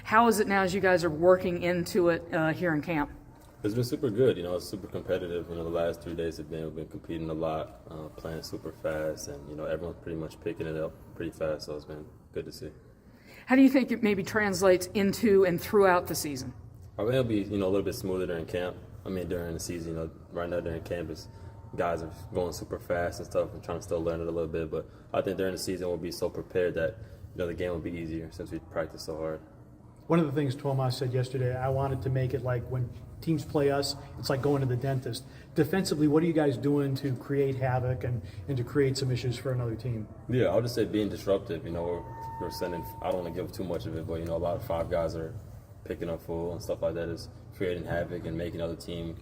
How is it now as you guys are working into it here in camp? It's been super good. It's super competitive. The last 3 days we've been competing a lot, playing super fast, and everyone's pretty much picking it up pretty fast. So it's been good to see. How do you think it maybe translates into and throughout the season? I think it'll be a little bit smoother during camp. During the season. Right now during camp, guys are going super fast and stuff and trying to still learn it a little bit. But I think during the season we'll be so prepared that the game will be easier since we practice so hard. One of the things Tomas said yesterday, I wanted to make it like when teams play us, it's like going to the dentist. Defensively, what are you guys doing to create havoc and to create some issues for another team? Yeah, I would just say being disruptive. We're sending, I don't want to give too much of it, but, a lot of five guys are picking up full and stuff like that is creating havoc and making other team,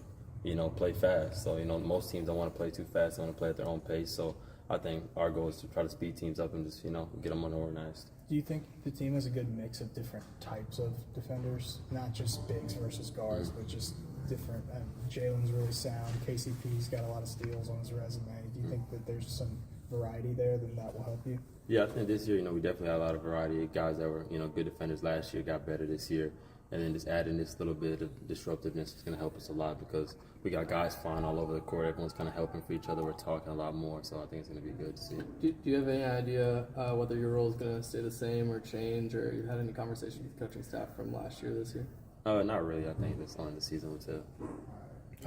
play fast. So, most teams don't want to play too fast. They want to play at their own pace. So I think our goal is to try to speed teams up and just, get them unorganized. Do you think the team has a good mix of different types of defenders, not just bigs versus guards, but just different? Jalen's really sound. KCP's got a lot of steals on his resume. Do you think that there's some variety there that will help you? Yeah, I think this year, we definitely had a lot of variety. Guys that were, good defenders last year got better this year. And then just adding this little bit of disruptiveness is going to help us a lot because we got guys flying all over the court. Everyone's kind of helping for each other. We're talking a lot more, so I think it's going to be good to see. Do you have any idea whether your role is going to stay the same or change, or you had any conversations with the coaching staff from last year this year? Not really. I think that's only the season will tell.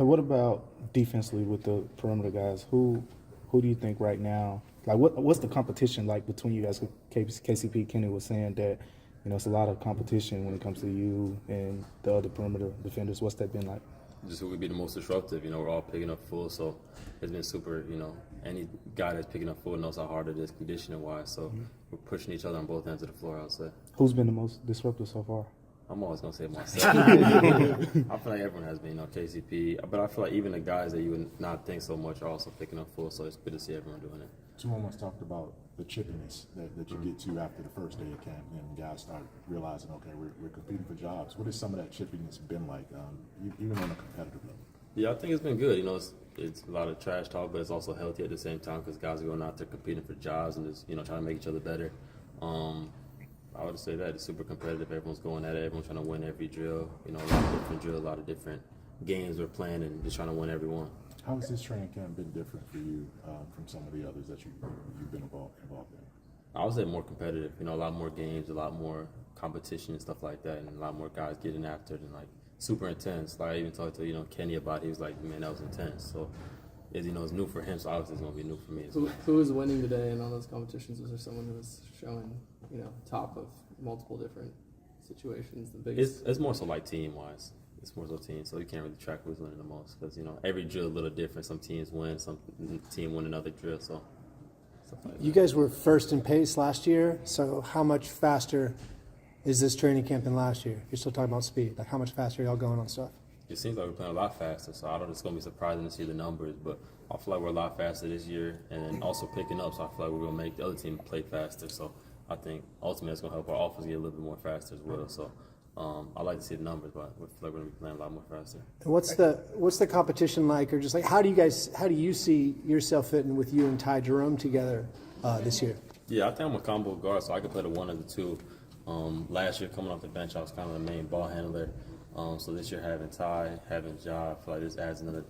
What about defensively with the perimeter guys? Who do you think right now? Like, what's the competition like between you guys? KCP Kenny was saying that it's a lot of competition when it comes to you and the other perimeter defenders. What's that been like? Just who would be the most disruptive. We're all picking up full, so it's been super. Any guy that's picking up full knows how hard it is conditioning-wise. So we're pushing each other on both ends of the floor, I would say. Who's been the most disruptive so far? I'm always going to say myself. I feel like everyone has been, KCP. But I feel like even the guys that you would not think so much are also picking up full, so it's good to see everyone doing it. Someone talked about the chippiness that you get to after the first day of camp, and guys start realizing, okay, we're competing for jobs. What has some of that chippiness been like, even on a competitive level? Yeah, I think it's been good. It's a lot of trash talk, but it's also healthy at the same time because guys are going out there competing for jobs and just, trying to make each other better. I would say that it's super competitive. Everyone's going at it. Everyone's trying to win every drill. A lot of different drills, a lot of different games we're playing, and just trying to win every one. How has this training camp been different for you from some of the others that you've been involved in? I would say more competitive. A lot more games, a lot more competition and stuff like that, and a lot more guys getting after it and super intense. Like I even talked to Kenny about it. He was like, man, that was intense. So it's new for him, so obviously it's going to be new for me as well. Who was winning today in all those competitions? Was there someone who was showing, top of multiple different situations? The biggest. It's more so team-wise. It's more so team, so you can't really track who's winning the most because every drill is a little different. Some teams win, some team win another drill, so stuff like that. You guys were first in pace last year, so how much faster is this training camp than last year? You're still talking about speed. Like, how much faster are y'all going on stuff? It seems like we're playing a lot faster, so I don't. It's going to be surprising to see the numbers, but I feel like we're a lot faster this year, and then also picking up, so I feel like we're going to make the other team play faster. So I think ultimately it's going to help our offense get a little bit more faster as well. So I like to see the numbers, but I feel like we're going to be playing a lot more faster. And what's the competition like, or just like how do you see yourself fitting with you and Ty Jerome together this year? Yeah, I think I'm a combo guard, so I can play the one or the two. Last year coming off the bench, I was kind of the main ball handler. So this year having Ty, having Ja, I feel like this adds another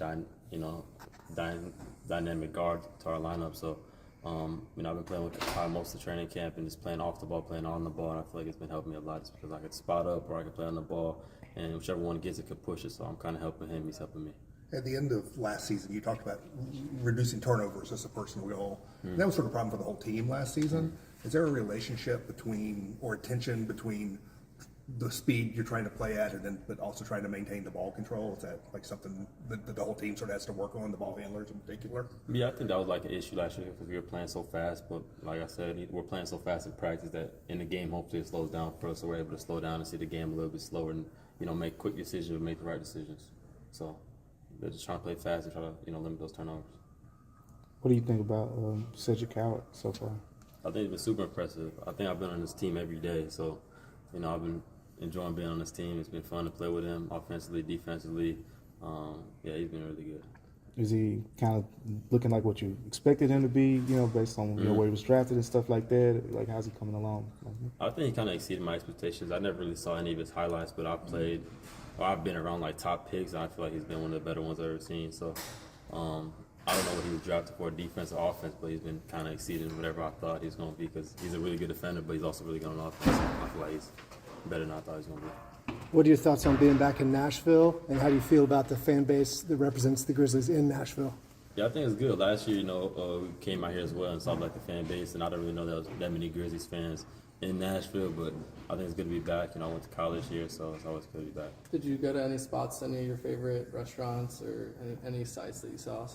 dynamic guard to our lineup. So I've been playing with Ty most of the training camp and just playing off the ball, playing on the ball, and I feel like it's been helping me a lot just because I could spot up or I could play on the ball, and whichever one gets it could push it. So I'm kind of helping him, he's helping me. At the end of last season, you talked about reducing turnovers as a personal goal. That was sort of a problem for the whole team last season. Is there a relationship between, or a tension between the speed you're trying to play at but also trying to maintain the ball control? Is that like something that the whole team sort of has to work on, the ball handlers in particular? Yeah, I think that was an issue last year because we were playing so fast, but like I said, we're playing so fast in practice that in the game, hopefully it slows down for us, so we're able to slow down and see the game a little bit slower and, make quick decisions and make the right decisions. So they're just trying to play fast and try to, limit those turnovers. What do you think about Cedric Howard so far? I think it's been super impressive. I think I've been on this team every day, so, I've been enjoying being on this team. It's been fun to play with him offensively, defensively. Yeah, he's been really good. Is he kind of looking like what you expected him to be, you know, based on where he was drafted and stuff like that? Like, how's he coming along? I think he kind of exceeded my expectations. I never really saw any of his highlights, but I've been around like top picks, and I feel like he's been one of the better ones I've ever seen. So I don't know what he was drafted for, defense or offense, but he's been kind of exceeding whatever I thought he was going to be because he's a really good defender, but he's also really good on offense. I feel like he's better than I thought he was going to be. What are your thoughts on being back in Nashville, and how do you feel about the fan base that represents the Grizzlies in Nashville? Yeah, I think it's good. Last year, we came out here as well and saw like the fan base, and I don't really know that many Grizzlies fans in Nashville, but I think it's good to be back. I went to college here, so it's always good to be back. Did you go to any spots, any of your favorite restaurants, or any sites that you saw?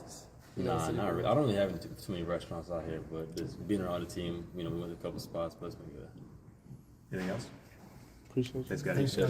Nah, not really. I don't really have too many restaurants out here, but just being around the team, we went to a couple spots, but it's been good. Anything else? Appreciate you. Thanks, Scotty.